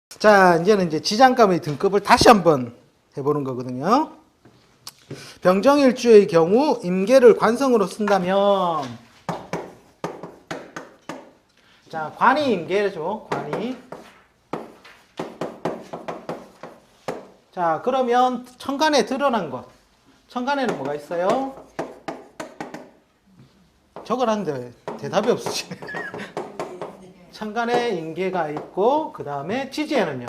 자, 이제는 이제 지장감의 등급을 다시 한번 해보는 거거든요. 병정일주의 경우 임계를 관성으로 쓴다면, 자, 관이 임계죠. 관이. 자, 그러면 천간에 드러난 것. 천간에는 뭐가 있어요? 적어놨는데 대답이 없으시네. 천간에 임계가 있고, 그 다음에 지지에는요.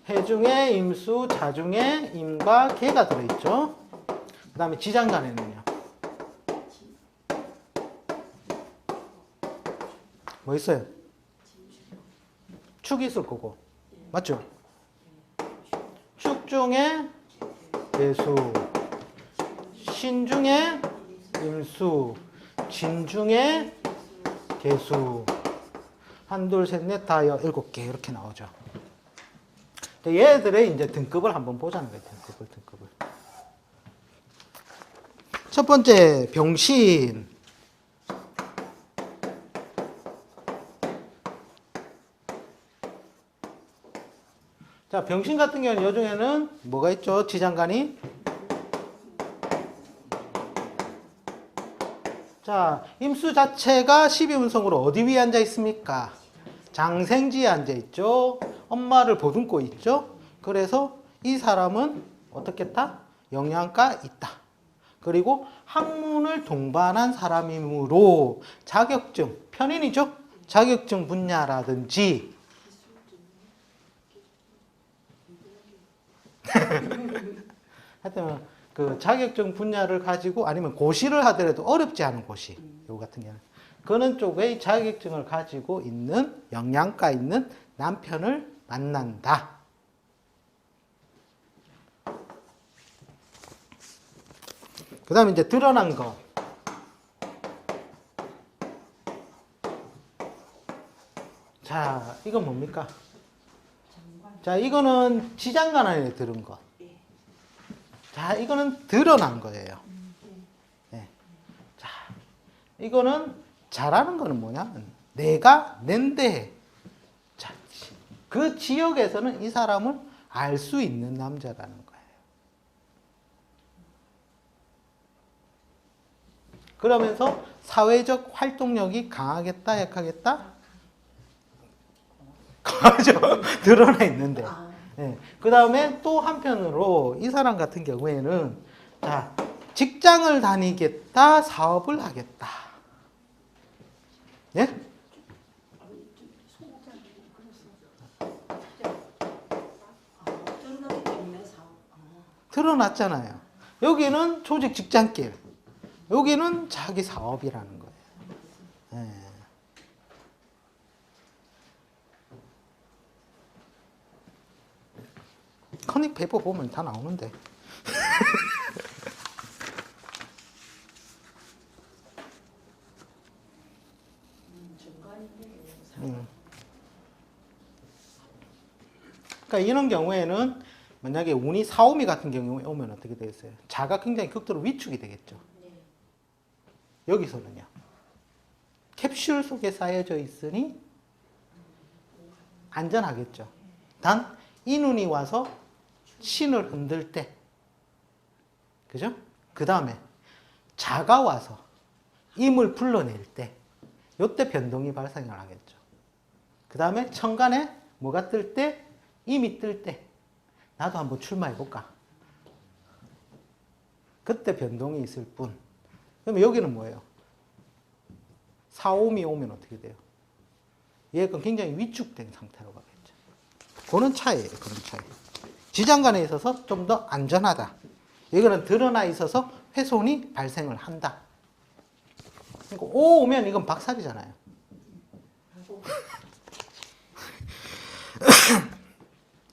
해중에 임수, 자중에 임과 계가 들어있죠. 그 다음에 지장간에는요. 뭐 있어요? 축이 있을 거고. 맞죠? 축 중에 계수, 신 중에 임수, 진 중에 계수. 한, 둘, 셋, 넷, 다, 일곱 개 이렇게 나오죠. 얘들의 이제 등급을 한번 보자는 거예요. 등급을. 첫 번째 병신. 자, 병신 같은 경우는 요중에는 뭐가 있죠? 지장간이. 자, 임수 자체가 12운성으로 어디 위에 앉아 있습니까? 장생지에 앉아 있죠. 엄마를 보듬고 있죠. 그래서 이 사람은 어떻겠다? 영양가 있다. 그리고 학문을 동반한 사람이므로 자격증, 편인이죠. 자격증 분야라든지 하여튼 그 자격증 분야를 가지고 아니면 고시를 하더라도 어렵지 않은 고시, 요 같은 경우는 그런 쪽의 자격증을 가지고 있는 영양가 있는 남편을 만난다. 그 다음에 이제 드러난 거. 자, 이건 뭡니까? 자, 이거는 지장간 안에 들은 것. 자, 이거는 드러난 거예요. 네. 자, 이거는 잘하는 거는 뭐냐면 내가 낸데, 자, 그 지역에서는 이 사람을 알 수 있는 남자라는 거예요. 그러면서 사회적 활동력이 강하겠다, 약하겠다? 강하죠. 드러나 있는데. 네. 그 다음에 또 한편으로 이 사람 같은 경우에는 자, 직장을 다니겠다, 사업을 하겠다. 예? 드러났잖아요. 여기는 조직 직장길, 여기는 자기 사업이라는 거예요. 예. 커넥 페이퍼 보면 다 나오는데. 그러니까 이런 경우에는 만약에 운이 사오미 같은 경우에 오면 어떻게 되겠어요? 자가 굉장히 극도로 위축이 되겠죠. 여기서는요. 캡슐 속에 쌓여져 있으니 안전하겠죠. 단 이 눈이 와서 신을 흔들 때, 그죠? 그 다음에 자가 와서 임을 불러낼 때, 요때 변동이 발생을 하겠죠. 그 다음에 천간에 뭐가 뜰 때? 임이 뜰 때, 나도 한번 출마해볼까? 그때 변동이 있을 뿐. 그러면 여기는 뭐예요? 사오미 오면 어떻게 돼요? 얘가 굉장히 위축된 상태로 가겠죠. 그런 차이예요. 그런 차이. 지장간에 있어서 좀 더 안전하다. 이거는 드러나 있어서 훼손이 발생을 한다. 그러니까 오 오면 이건 박살이잖아요.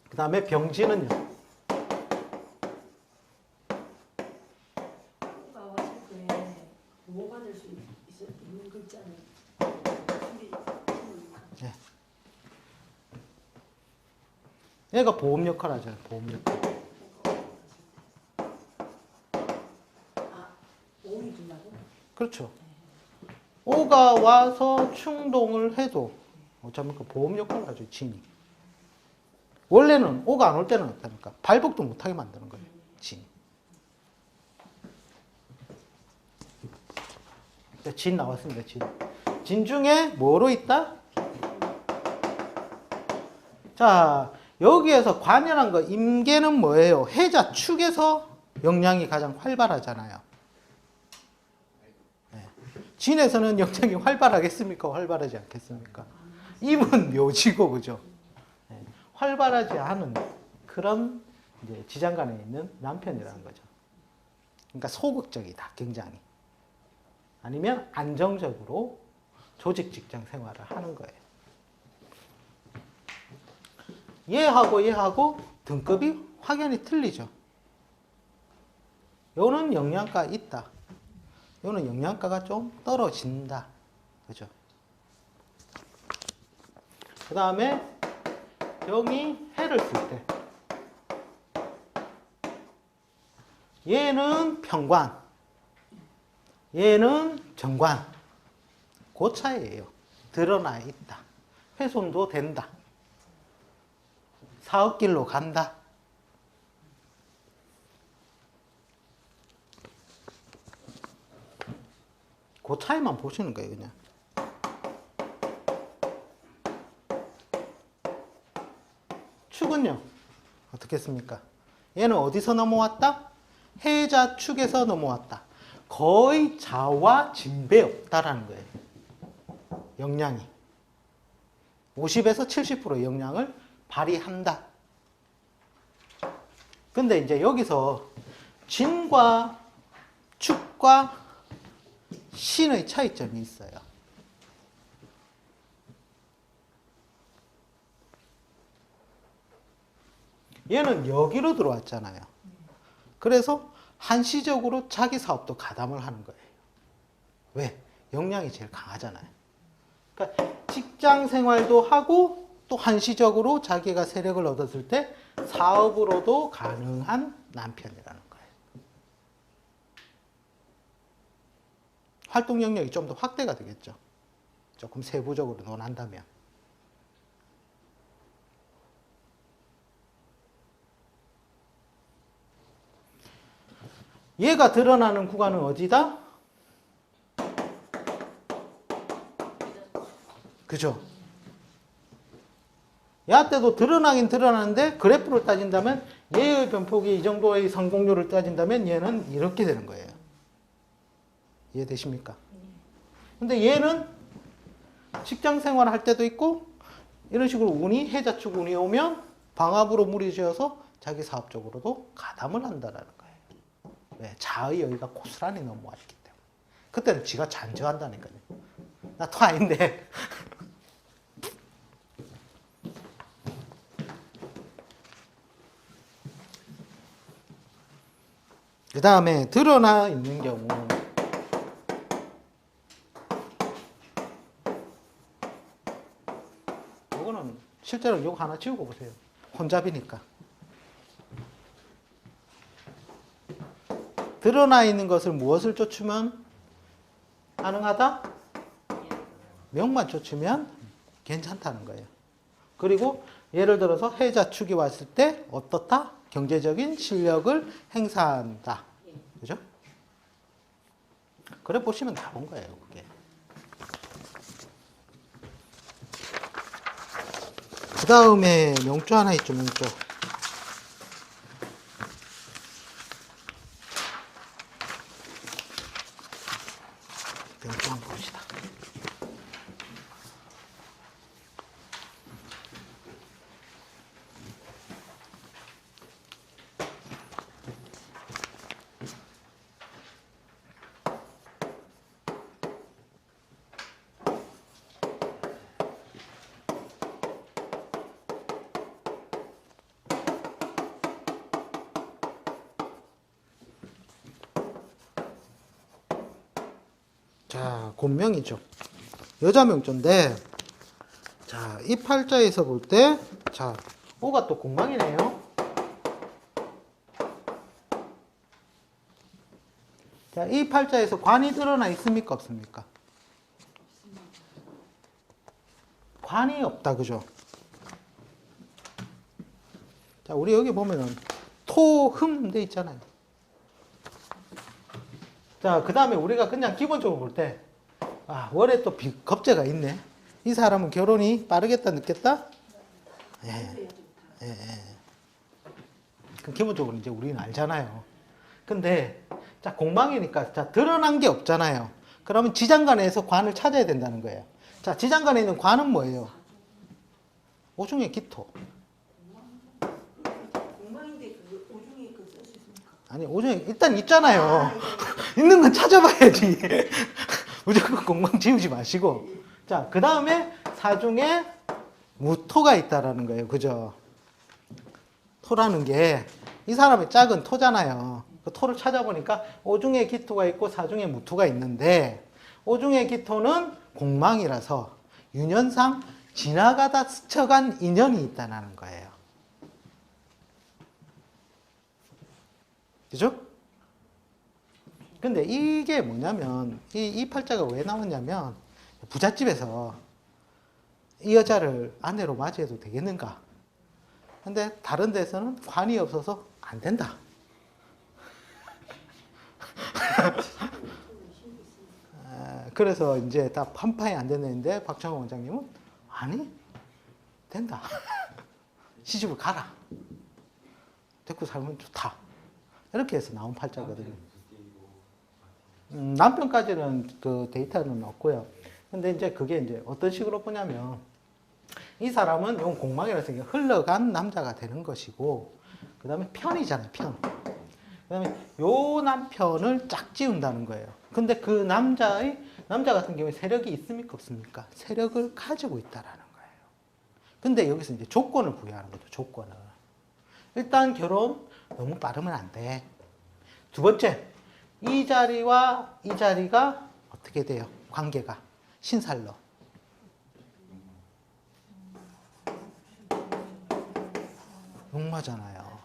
그 다음에 병지는요. 네. 얘가 보험 역할을 하잖아요. 보험 역할. 그렇죠. O가 와서 충동을 해도 어쩌니까 보험 역할을 하죠, 진이. 원래는 O가 안 올 때는 어떻습니까? 발복도 못하게 만드는 거예요, 진. 진 나왔습니다, 진. 진 중에 뭐로 있다? 자, 여기에서 관여한 거, 임계는 뭐예요? 해자 축에서 영양이 가장 활발하잖아요. 네. 진에서는 영양이 활발하겠습니까? 활발하지 않겠습니까? 임은 묘지고, 그죠? 네. 활발하지 않은 그런 이제 지장간에 있는 남편이라는 거죠. 그러니까 소극적이다, 굉장히. 아니면 안정적으로 조직 직장 생활을 하는 거예요. 얘하고 등급이 확연히 틀리죠. 요는 영양가 있다. 요는 영양가가 좀 떨어진다. 그죠? 그 다음에 병이 해를 쓸 때. 얘는 평관. 얘는 정관. 그 차이예요. 드러나 있다. 훼손도 된다. 사업길로 간다. 그 차이만 보시는 거예요, 그냥. 축은요, 어떻게 했습니까? 얘는 어디서 넘어왔다? 해자 축에서 넘어왔다. 거의 자와 진배 없다라는 거예요. 영향이. 50에서 70% 영향을 발휘한다. 근데 이제 여기서 진과 축과 신의 차이점이 있어요. 얘는 여기로 들어왔잖아요. 그래서 한시적으로 자기 사업도 가담을 하는 거예요. 왜? 역량이 제일 강하잖아요. 그러니까 직장 생활도 하고 또 한시적으로 자기가 세력을 얻었을 때 사업으로도 가능한 남편이라는 거예요. 활동 영역이 좀 더 확대가 되겠죠. 조금 세부적으로 논한다면. 얘가 드러나는 구간은 어디다? 그죠? 야 때도 드러나긴 드러나는데 그래프를 따진다면 얘의 변폭이 이 정도의 성공률을 따진다면 얘는 이렇게 되는 거예요. 이해되십니까? 근데 얘는 직장 생활할 때도 있고 이런 식으로 운이 해자축 운이 오면 방압으로 무리지어서 자기 사업적으로도 가담을 한다라는 거예요. 왜? 자의 여기가 고스란히 넘어왔기 때문에. 그때는 지가 잔저한다니까요. 나 또 아닌데. 그 다음에 드러나 있는 경우 이거는 실제로 이거 하나 지우고 보세요. 혼잡이니까. 드러나 있는 것을 무엇을 쫓으면 가능하다? 명만 쫓으면 괜찮다는 거예요. 그리고 예를 들어서 해자축이 왔을 때 어떻다? 경제적인 실력을 행사한다. 그죠? 그래 보시면 다 본 거예요, 그게. 그 다음에 명조 하나 있죠, 명조. 명조 한번 봅시다. 자, 곤명이죠. 여자 명조인데, 자, 이 팔자에서 볼 때, 자, 오가 또 공망이네요. 자, 이 팔자에서 관이 드러나 있습니까? 없습니까? 관이 없다. 그죠? 자, 우리 여기 보면은 토,흠 돼 있잖아요. 자, 그 다음에 우리가 그냥 기본적으로 볼 때, 월에 또 겁재가 있네. 이 사람은 결혼이 빠르겠다, 늦겠다? 예. 예. 그 기본적으로 이제 우리는 알잖아요. 근데, 자, 공망이니까, 자, 드러난 게 없잖아요. 그러면 지장간에서 관을 찾아야 된다는 거예요. 자, 지장간에 있는 관은 뭐예요? 오중의 기토. 공망인데 그 오중에 그 쓸 수 있습니까? 아니, 오중에 일단 있잖아요. 있는 건 찾아봐야지. 무조건 공망 지우지 마시고. 자, 그 다음에 사중에 무토가 있다라는 거예요. 그죠? 토라는 게 이 사람의 짝은 토잖아요. 그 토를 찾아보니까 오중에 기토가 있고 사중에 무토가 있는데 오중에 기토는 공망이라서 유년상 지나가다 스쳐간 인연이 있다는 거예요. 그죠? 근데 이게 뭐냐면 이 팔자가 왜 나왔냐면 부잣집에서 이 여자를 아내로 맞이해도 되겠는가? 근데 다른 데서는 관이 없어서 안 된다. 그래서 이제 다 판판이 안 됐는데 박정호 원장님은 아니 된다. 시집을 가라. 데리고 살면 좋다. 이렇게 해서 나온 팔자거든요. 남편까지는 그 데이터는 없고요. 근데 이제 그게 이제 어떤 식으로 보냐면 이 사람은 이 공망이라서 흘러간 남자가 되는 것이고 그 다음에 편이잖아요. 편. 그 다음에 요 남편을 짝지운다는 거예요. 근데 그 남자 같은 경우에 세력이 있습니까? 없습니까? 세력을 가지고 있다라는 거예요. 근데 여기서 이제 조건을 부여하는 거죠. 조건을. 일단 결혼 너무 빠르면 안 돼. 두 번째, 이 자리와 이 자리가 어떻게 돼요? 관계가 신살로. 용마잖아요.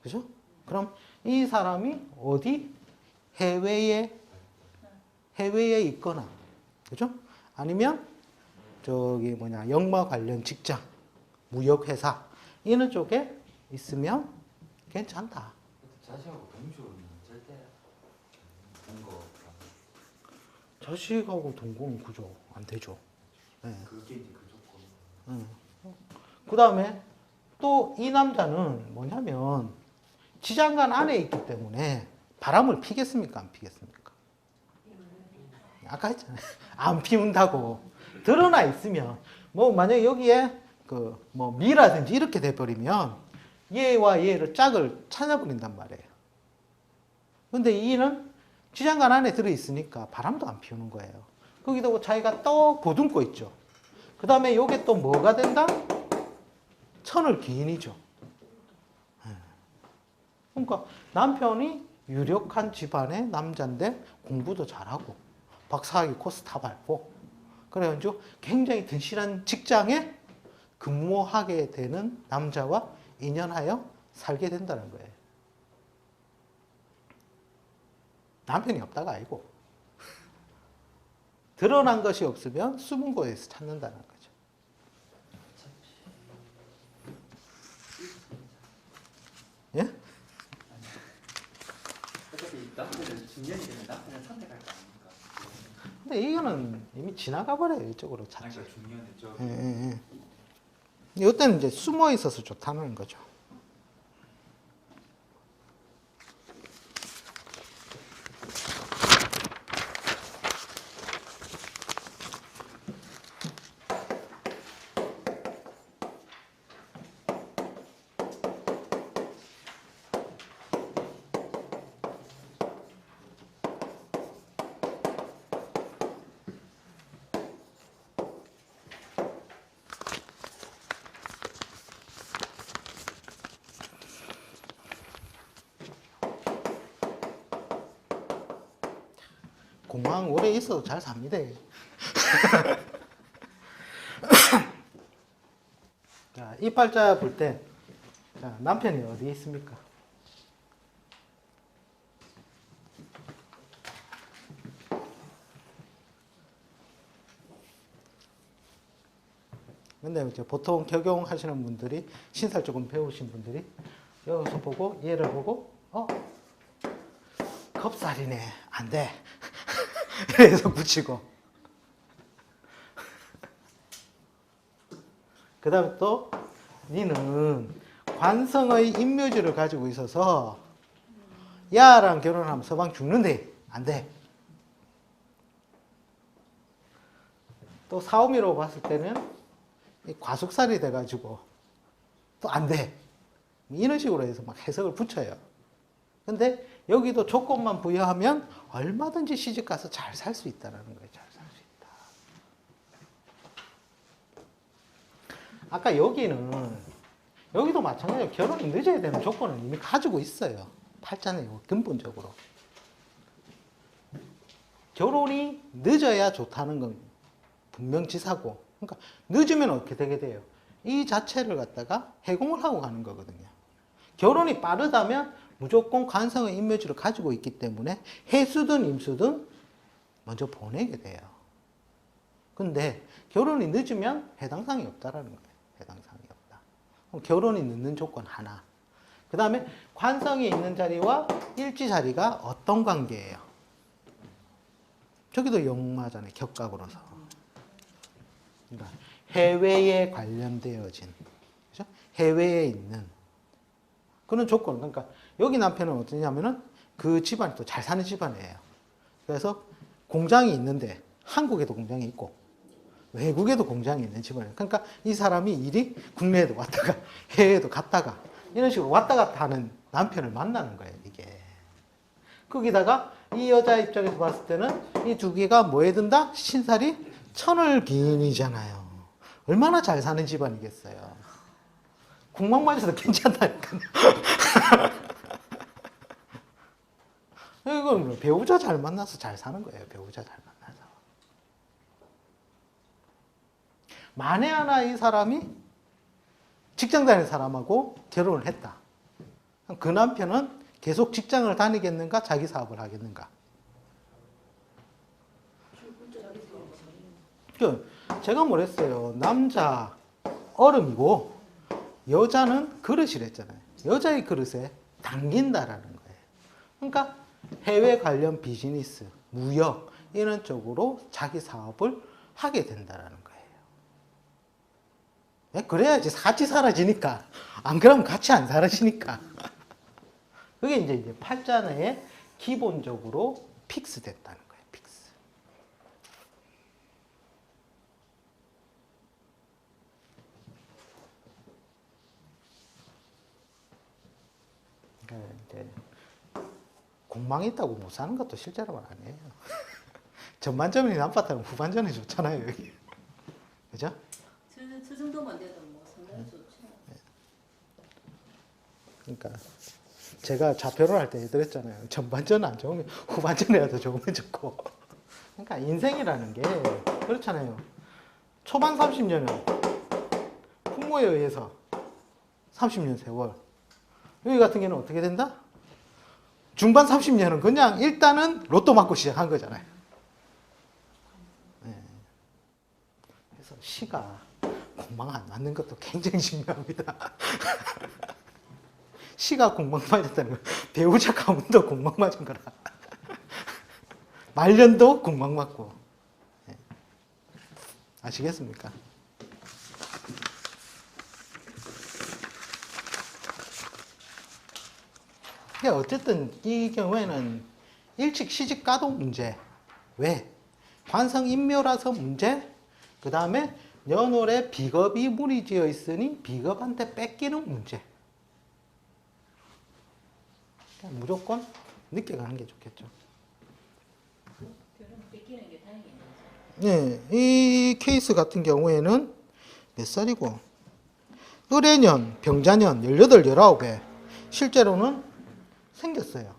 그죠? 그럼 이 사람이 어디? 해외에 있거나, 그죠? 아니면 저기 영마 관련 직장, 무역회사 이런 쪽에 있으면 괜찮다. 자식하고 동조는 절대 된거 자식하고 동거는 그죠? 안 되죠. 네. 그게 이제 그 조건. 그 다음에 또 이 남자는 뭐냐면 지장간 안에 있기 때문에 바람을 피겠습니까? 안 피겠습니까? 아까 했잖아요. 안 피운다고. 드러나 있으면 만약에 여기에 미라든지 이렇게 돼버리면 얘와 얘를 짝을 찾아버린단 말이에요. 근데 이는 지장간 안에 들어있으니까 바람도 안 피우는 거예요. 거기다가 자기가 또 보듬고 있죠. 그 다음에 요게 또 뭐가 된다? 천을 기인이죠. 그러니까 남편이 유력한 집안의 남자인데 공부도 잘하고 박사학위 코스 다 밟고 그래가지고 굉장히 든실한 직장에 근무하게 되는 남자와 인연하여 살게 된다는 거예요. 남편이 없다가 아니고 드러난 것이 없으면 숨은 곳에서 찾는다는 거죠. 예? 어차피 남편은 중년이 되면 남편을 선택할 거 아닙니까? 근데 이거는 이미 지나가 버려요. 이쪽으로 아니 자체. 그러니까 중년은 저 이때는 이제 숨어 있어서 좋다는 거죠. 공항 오래 있어도 잘 삽니다. 자, 이 팔자 볼 때 남편이 어디에 있습니까? 근데 이제 보통 적용하시는 분들이 신살 조금 배우신 분들이 여기서 보고 얘를 보고 겁살이네 안 돼. 그래서 붙이고 그 다음에 또 니는 관성의 임묘지를 가지고 있어서 야랑 결혼하면 서방 죽는데 안 돼. 또 사오미로 봤을 때는 과숙살이 돼가지고 또 안 돼. 이런 식으로 해서 막 해석을 붙여요. 근데 여기도 조건만 부여하면 얼마든지 시집 가서 잘 살 수 있다는 거예요. 잘 살 수 있다. 아까 여기도 마찬가지로 결혼이 늦어야 되는 조건을 이미 가지고 있어요. 팔자네요. 근본적으로. 결혼이 늦어야 좋다는 건 분명치사고. 그러니까 늦으면 어떻게 되게 돼요? 이 자체를 갖다가 해공을 하고 가는 거거든요. 결혼이 빠르다면 무조건 관성의 임묘지를 가지고 있기 때문에 해수든 임수든 먼저 보내게 돼요. 근데 결혼이 늦으면 해당상이 없다라는 거예요. 해당상이 없다. 그럼 결혼이 늦는 조건 하나. 그 다음에 관성이 있는 자리와 일지 자리가 어떤 관계예요? 저기도 영마잖아요. 격각으로서. 그러니까 해외에 관련되어진, 그죠? 해외에 있는 그런 조건. 그러니까 여기 남편은 어떠냐면은 그 집안이 또 잘 사는 집안이에요. 그래서 공장이 있는데 한국에도 공장이 있고 외국에도 공장이 있는 집안이에요. 그러니까 이 사람이 일이 국내에도 왔다가 해외에도 갔다가 이런 식으로 왔다 갔다 하는 남편을 만나는 거예요, 이게. 거기다가 이 여자 입장에서 봤을 때는 이 두 개가 뭐에 든다? 신살이 천을기인이잖아요. 얼마나 잘 사는 집안이겠어요. 궁만 맞아도 괜찮다니까요. 이건 배우자 잘 만나서 잘 사는 거예요. 배우자 잘 만나서. 만에 하나 이 사람이 직장 다니는 사람하고 결혼을 했다. 그 남편은 계속 직장을 다니겠는가? 자기 사업을 하겠는가? 제가 뭐랬어요. 남자 얼음이고 여자는 그릇이랬잖아요. 여자의 그릇에 담긴다라는 거예요. 그러니까 해외 관련 비즈니스, 무역 이런 쪽으로 자기 사업을 하게 된다라는 거예요. 그래야지 같이 사라지니까. 안 그러면 같이 안 사라지니까. 그게 이제 팔자내에 기본적으로 픽스 됐다는 거예요. 픽스. 그러니까 이제 공망이 있다고 못 사는 것도 실제로는 아니에요. 전반전이 나빴다면 후반전이 좋잖아요, 여기. 그죠? 저 정도만 돼도 뭐 상당히 좋죠. 그러니까 제가 좌표를 할 때 해드렸잖아요. 전반전은 안 좋으면 후반전이라도 좋으면 좋고. 그러니까 인생이라는 게 그렇잖아요. 초반 30년은 부모에 의해서 30년 세월. 여기 같은 경우는 어떻게 된다? 중반 30년은 그냥 일단은 로또 맞고 시작한 거잖아요. 네. 그래서 시가 공망 안 맞는 것도 굉장히 중요합니다. 시가 공망 맞았다는 건 배우자 가문도 공망 맞은 거라. 말년도 공망 맞고. 네. 아시겠습니까? 어쨌든 이 경우에는 일찍 시집 가도 문제. 왜? 관성인묘라서 문제. 그 다음에 연월에 비겁이 무리지어 있으니 비겁한테 뺏기는 문제. 무조건 늦게 가는 게 좋겠죠. 결혼 뺏기는 게 다행이에요. 네, 이 케이스 같은 경우에는 몇 살이고? 을해년, 병자년 18, 19에 실제로는 생겼어요.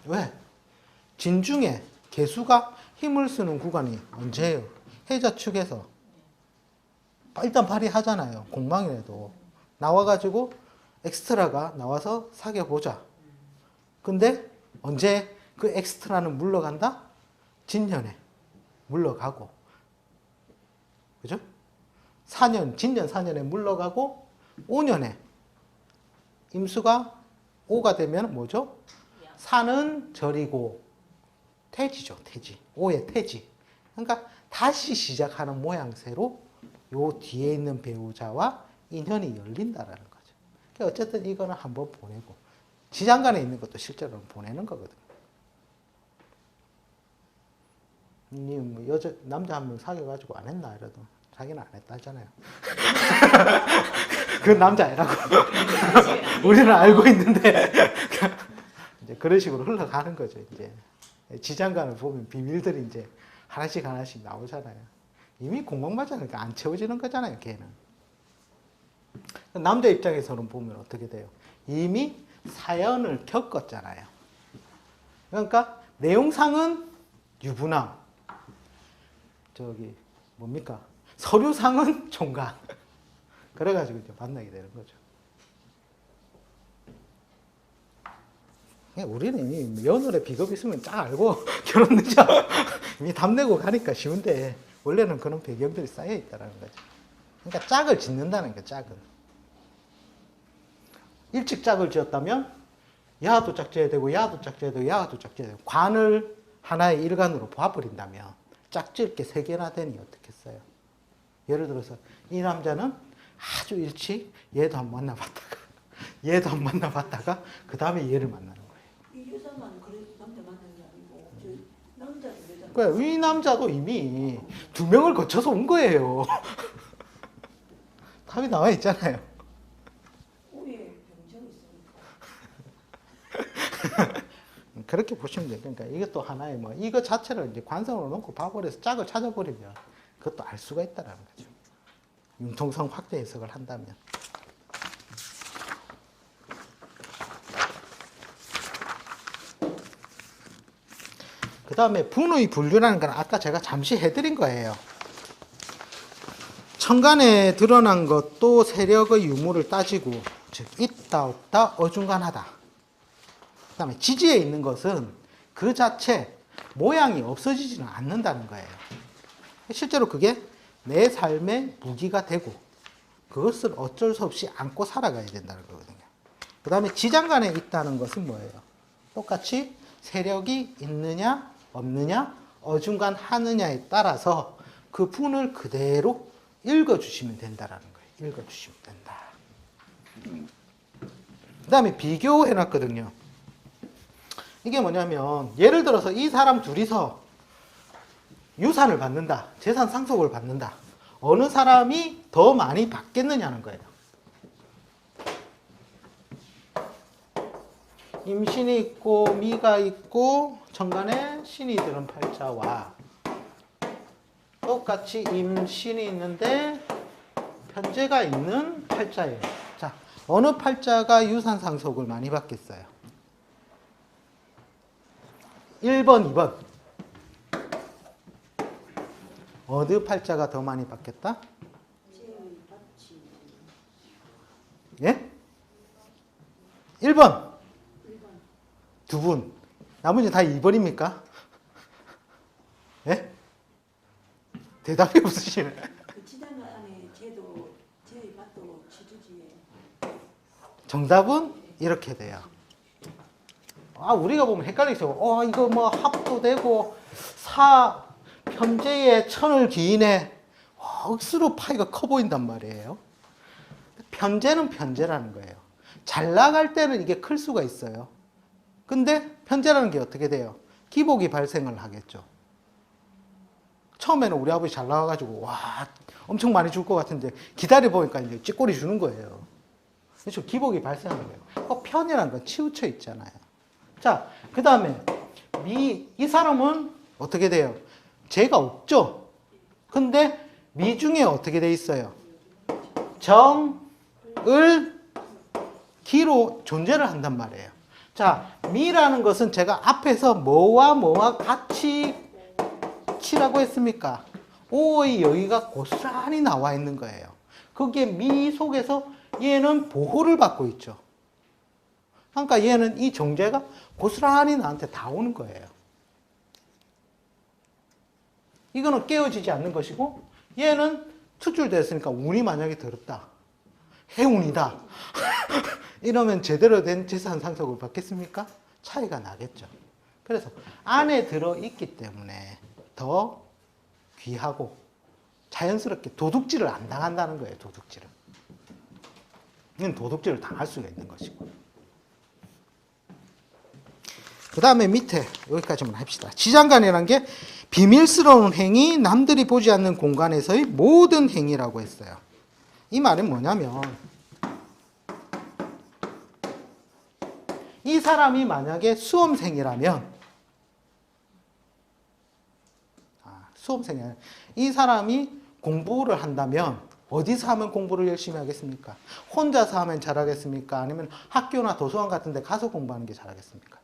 왜? 진중에 개수가 힘을 쓰는 구간이 언제예요? 해자 축에서 일단 발휘하잖아요. 공망이라도 나와가지고 엑스트라가 나와서 사귀어보자. 근데 언제 그 엑스트라는 물러간다? 진년에 물러가고 그죠? 4년, 진년 4년에 물러가고 5년에 임수가 5가 되면 뭐죠? 사는 절이고 태지죠. 태지. 5의 태지. 그러니까 다시 시작하는 모양새로 요 뒤에 있는 배우자와 인연이 열린다라는 거죠. 그러니까 어쨌든 이거는 한번 보내고 지장간에 있는 것도 실제로 보내는 거거든요. 뭐 남자 한 명 사귀어가지고 안 했나 이래도 자기는 안 했다 하잖아요. 그건 남자애라고. 우리는 알고 있는데 이제 그런 식으로 흘러가는 거죠. 이제 지장간을 보면 비밀들이 이제 하나씩 하나씩 나오잖아요. 이미 공방 맞으니까 안 채워지는 거잖아요. 걔는. 남자 입장에서는 보면 어떻게 돼요? 이미 사연을 겪었잖아요. 그러니까 내용상은 유부남, 저기 뭡니까? 서류상은 총각. 그래가지고 이제 만나게 되는 거죠. 우리는 이미 며느리 비겁 있으면 딱 알고 결혼 늦어. 이미 답 내고 가니까 쉬운데 원래는 그런 배경들이 쌓여 있다는 거죠. 그러니까 짝을 짓는다는 거예요. 짝을. 일찍 짝을 지었다면 야도 짝 지어야 되고 야도 짝 지어야 되고 야도 짝 지어야 되고 관을 하나의 일관으로 봐버린다면 짝 지을 게 3개나 되니 어떻겠어요? 예를 들어서 이 남자는 아주 일찍 얘도 한번 만나봤다가 얘도 한번 만나봤다가 그 다음에 얘를 만나는 거예요. 이 여자만 그래 남자 만나는 게 아니고 저 남자도 여자. 그러니까 이 남자도 이미 2명을 거쳐서 온 거예요. 답이 나와 있잖아요. 오해 병정이 있으니까. 그렇게 보시면 돼요. 그러니까 이것도 하나의 뭐 이거 자체를 이제 관성으로 놓고 봐버려서 짝을 찾아버리면 그것도 알 수가 있다는 거죠. 융통성 확대 해석을 한다면. 그 다음에 분의 분류라는 건 아까 제가 잠시 해드린 거예요. 천간에 드러난 것도 세력의 유무를 따지고, 즉 있다 없다 어중간하다. 그 다음에 지지에 있는 것은 그 자체 모양이 없어지지는 않는다는 거예요. 실제로 그게 내 삶의 무기가 되고 그것을 어쩔 수 없이 안고 살아가야 된다는 거거든요. 그 다음에 지장간에 있다는 것은 뭐예요? 똑같이 세력이 있느냐 없느냐 어중간하느냐에 따라서 그 분을 그대로 읽어주시면 된다는 거예요. 읽어주시면 된다. 그 다음에 비교해놨거든요. 이게 뭐냐면 예를 들어서 이 사람 둘이서 유산을 받는다. 재산 상속을 받는다. 어느 사람이 더 많이 받겠느냐는 거예요. 임신이 있고 미가 있고 천간에 신이 들은 팔자와 똑같이 임신이 있는데 편제가 있는 팔자예요. 자, 어느 팔자가 유산 상속을 많이 받겠어요? 1번, 2번. 어느 팔자가 더 많이 받겠다? 예? 1번. 두 분. 나머지 다 2번입니까? 예? 대답이 없으시네. 그 지단 안에 쟤도 쟤의 밭도 지주지에. 정답은 이렇게 돼요. 우리가 보면 헷갈리죠. 이거 뭐 합도 되고 편제에 천을 기인해. 억수로 파이가 커 보인단 말이에요. 편제는 편제라는 거예요. 잘 나갈 때는 이게 클 수가 있어요. 근데 편제라는 게 어떻게 돼요? 기복이 발생을 하겠죠. 처음에는 우리 아버지 잘 나와가지고 와 엄청 많이 줄 것 같은데 기다려 보니까 이제 찌꼬리 주는 거예요. 그렇죠. 기복이 발생하는 거예요. 편이라는 건 치우쳐 있잖아요. 자, 그 다음에 이 사람은 어떻게 돼요? 죄가 없죠. 근데 미 중에 어떻게 돼 있어요? 정, 을, 기로 존재를 한단 말이에요. 자, 미라는 것은 제가 앞에서 뭐와 뭐와 같이 치라고 했습니까? 오의 여기가 고스란히 나와 있는 거예요. 그게 미 속에서 얘는 보호를 받고 있죠. 그러니까 얘는 이 정제가 고스란히 나한테 다 오는 거예요. 이거는 깨어지지 않는 것이고 얘는 투출됐으니까 운이 만약에 더럽다. 해운이다. 이러면 제대로 된 재산 상속을 받겠습니까? 차이가 나겠죠. 그래서 안에 들어있기 때문에 더 귀하고 자연스럽게 도둑질을 안 당한다는 거예요. 도둑질을. 이건 도둑질을 당할 수가 있는 것이고. 그 다음에 밑에 여기까지만 합시다. 지장간이라는 게 비밀스러운 행위, 남들이 보지 않는 공간에서의 모든 행위라고 했어요. 이 말은 뭐냐면 이 사람이 만약에 수험생이라면 이 사람이 공부를 한다면 어디서 하면 공부를 열심히 하겠습니까? 혼자서 하면 잘하겠습니까? 아니면 학교나 도서관 같은 데 가서 공부하는 게 잘하겠습니까?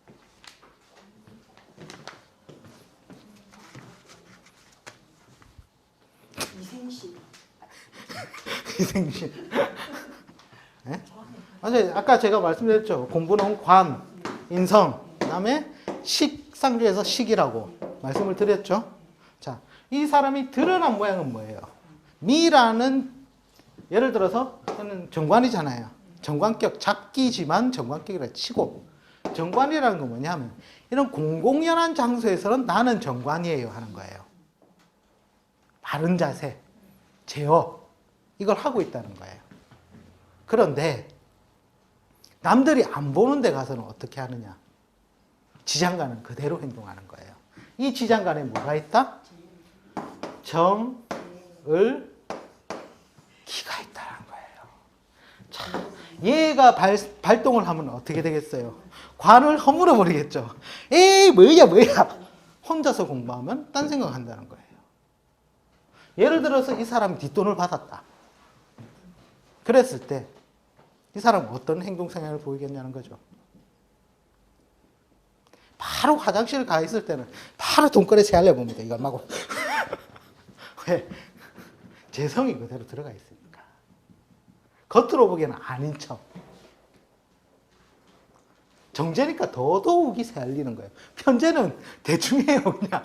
이생시. 희생심. 네? 맞아요. 아까 제가 말씀드렸죠. 공부는 관, 인성, 그다음에 식, 상주에서 식이라고 말씀을 드렸죠. 자, 이 사람이 드러난 모양은 뭐예요? 미라는 예를 들어서 저는 정관이잖아요. 정관격 잡기지만 정관격이라 치고 정관이라는 건 뭐냐면 이런 공공연한 장소에서는 나는 정관이에요 하는 거예요. 바른 자세, 제어 이걸 하고 있다는 거예요. 그런데 남들이 안 보는 데 가서는 어떻게 하느냐? 지장간은 그대로 행동하는 거예요. 이 지장간에 뭐가 있다? 정, 을, 기가 있다는 거예요. 자, 얘가 발동을 하면 어떻게 되겠어요? 관을 허물어 버리겠죠. 에이 뭐야. 혼자서 공부하면 딴 생각한다는 거예요. 예를 들어서 이 사람이 뒷돈을 받았다. 그랬을 때 이 사람은 어떤 행동 성향을 보이겠냐는 거죠. 바로 화장실 가 있을 때는 바로 돈거래 세하려 봅니다. 이거 말고. 왜? 재성이 그대로 들어가 있으니까. 겉으로 보기에는 아닌 척. 정제니까 더더욱이 세알리는 거예요. 편제는 대충해요, 그냥.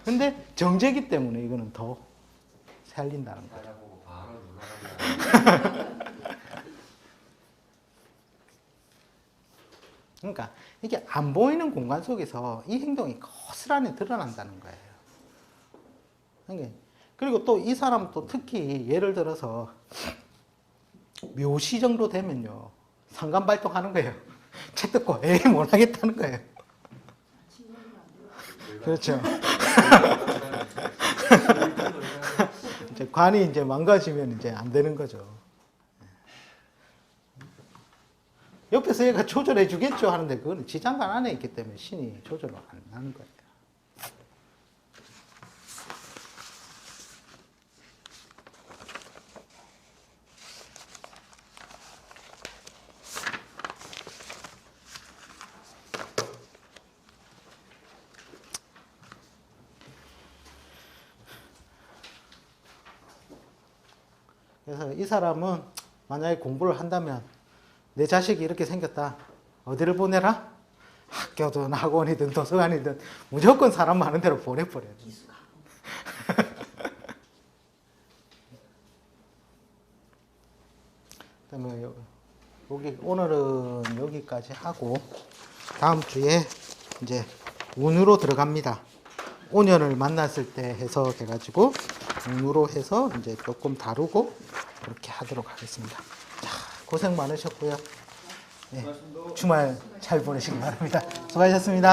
근데 정제기 때문에 이거는 더 세알린다는 거예요. 그러니까 이게 안 보이는 공간 속에서 이 행동이 고스란히 드러난다는 거예요. 그리고 또 이 사람 또 특히 예를 들어서 묘시 정도 되면요 상관 발동하는 거예요. 책 듣고 에이 못하겠다는 거예요. 그렇죠. 이제 관이 이제 망가지면 이제 안 되는 거죠. 옆에서 얘가 조절해 주겠죠 하는데 그거는 지장간 안에 있기 때문에 신이 조절을 안 하는 거예요. 그래서 이 사람은 만약에 공부를 한다면 내 자식이 이렇게 생겼다. 어디를 보내라? 학교든 학원이든 도서관이든 무조건 사람 많은 데로 보내버려요. 그다음에 여기 오늘은 여기까지 하고 다음 주에 이제 운으로 들어갑니다. 온연을 만났을 때 해석해가지고 운으로 해서 이제 조금 다루고 그렇게 하도록 하겠습니다. 자, 고생 많으셨고요. 네, 주말 잘 보내시기 바랍니다. 수고하셨습니다.